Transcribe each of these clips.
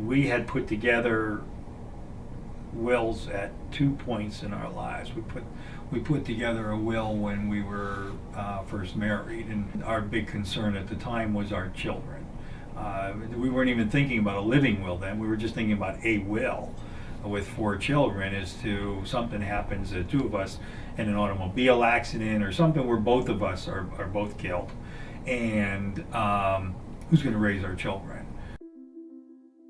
we had put together wills at 2 points in our lives. We put together a will when we were first married, and our big concern at the time was our children. We weren't even thinking about a living will then. We were just thinking about a will with 4 children, as to something happens to 2 of us in an automobile accident or something where both of us are both killed, and who's going to raise our children?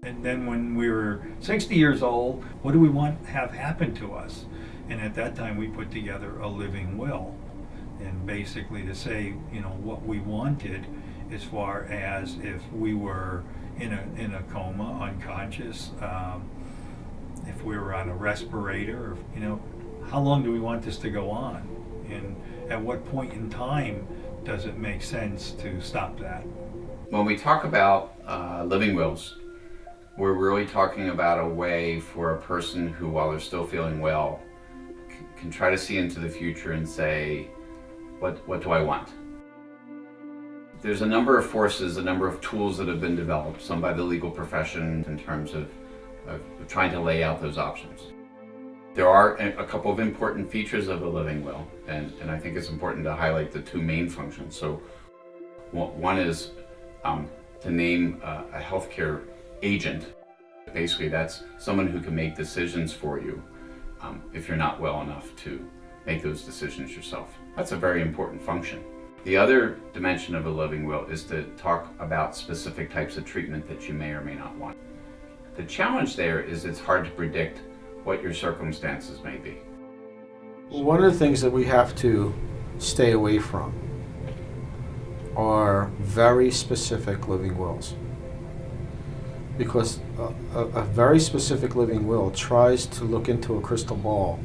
And then when we were 60 years old, what do we want to have happen to us? And at that time we put together a living will, and basically to say, what we wanted, as far as if we were in a coma, unconscious, if we were on a respirator, how long do we want this to go on? And at what point in time does it make sense to stop that? When we talk about living wills, we're really talking about a way for a person who, while they're still feeling well, can try to see into the future and say, what do I want? There's a number of forces, a number of tools that have been developed, some by the legal profession, in terms of trying to lay out those options. There are a couple of important features of a living will, and I think it's important to highlight the 2 main functions. So one is to name a healthcare agent. Basically, that's someone who can make decisions for you if you're not well enough to make those decisions yourself. That's a very important function. The other dimension of a living will is to talk about specific types of treatment that you may or may not want. The challenge there is it's hard to predict what your circumstances may be. One of the things that we have to stay away from are very specific living wills. Because a very specific living will tries to look into a crystal ball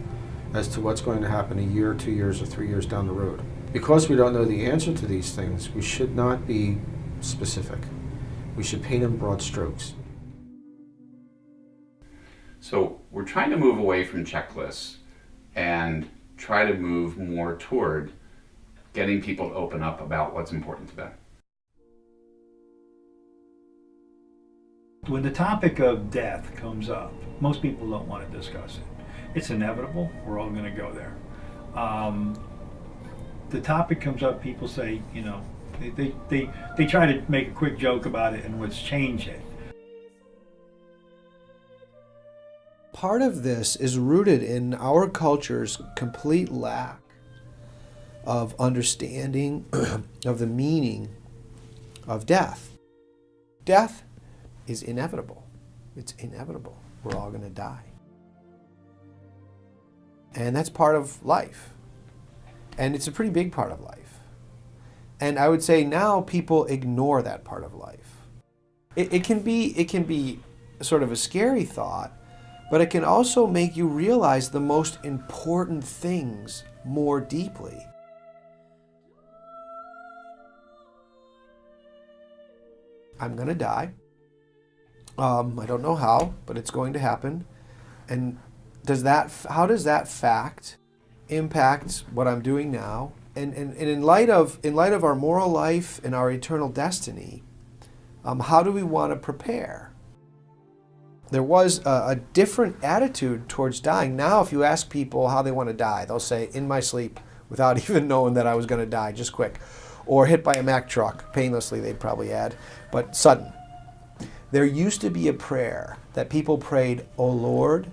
as to what's going to happen a year, 2 years, or 3 years down the road. Because we don't know the answer to these things, we should not be specific. We should paint in broad strokes. So we're trying to move away from checklists and try to move more toward getting people to open up about what's important to them. When the topic of death comes up, most people don't want to discuss it. It's inevitable. We're all going to go there. The topic comes up, people say, they try to make a quick joke about it and let's change it. Part of this is rooted in our culture's complete lack of understanding of the meaning of death. Death is inevitable. It's inevitable. We're all going to die. And that's part of life. And it's a pretty big part of life. And I would say now people ignore that part of life. It can be sort of a scary thought, but it can also make you realize the most important things more deeply. I'm going to die. I don't know how, but it's going to happen. And how does that fact impact what I'm doing now? And in light of our moral life and our eternal destiny, how do we want to prepare? There was a different attitude towards dying. Now, if you ask people how they want to die, they'll say, in my sleep, without even knowing that I was going to die, just quick. Or hit by a Mack truck, painlessly, they'd probably add, but sudden. There used to be a prayer that people prayed, "O Lord,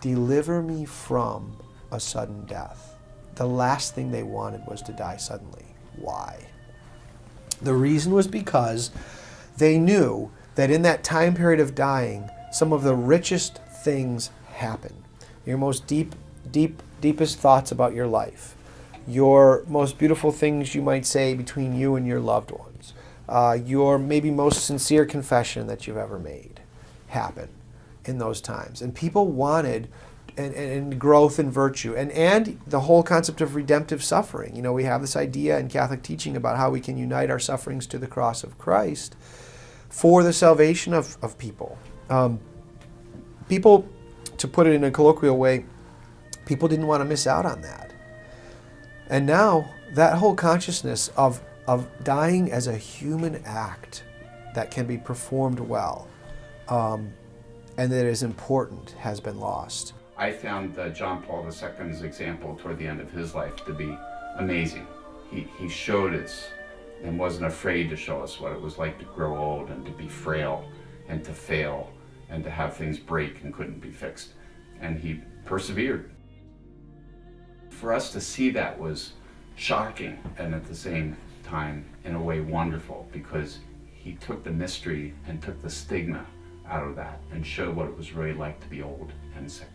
deliver me from a sudden death." The last thing they wanted was to die suddenly. Why? The reason was because they knew that in that time period of dying, some of the richest things happen. Your most deepest thoughts about your life. Your most beautiful things you might say between you and your loved ones. Your maybe most sincere confession that you've ever made happen in those times. And people wanted and growth and virtue and the whole concept of redemptive suffering. You know, we have this idea in Catholic teaching about how we can unite our sufferings to the cross of Christ for the salvation of people. People, to put it in a colloquial way, people didn't want to miss out on that. And now that whole consciousness of dying as a human act that can be performed well and that is important has been lost. I found John Paul II's example toward the end of his life to be amazing. He showed us and wasn't afraid to show us what it was like to grow old and to be frail and to fail and to have things break and couldn't be fixed. And he persevered. For us to see that was shocking and at the same time, in a way, wonderful, because he took the mystery and took the stigma out of that and showed what it was really like to be old and sick.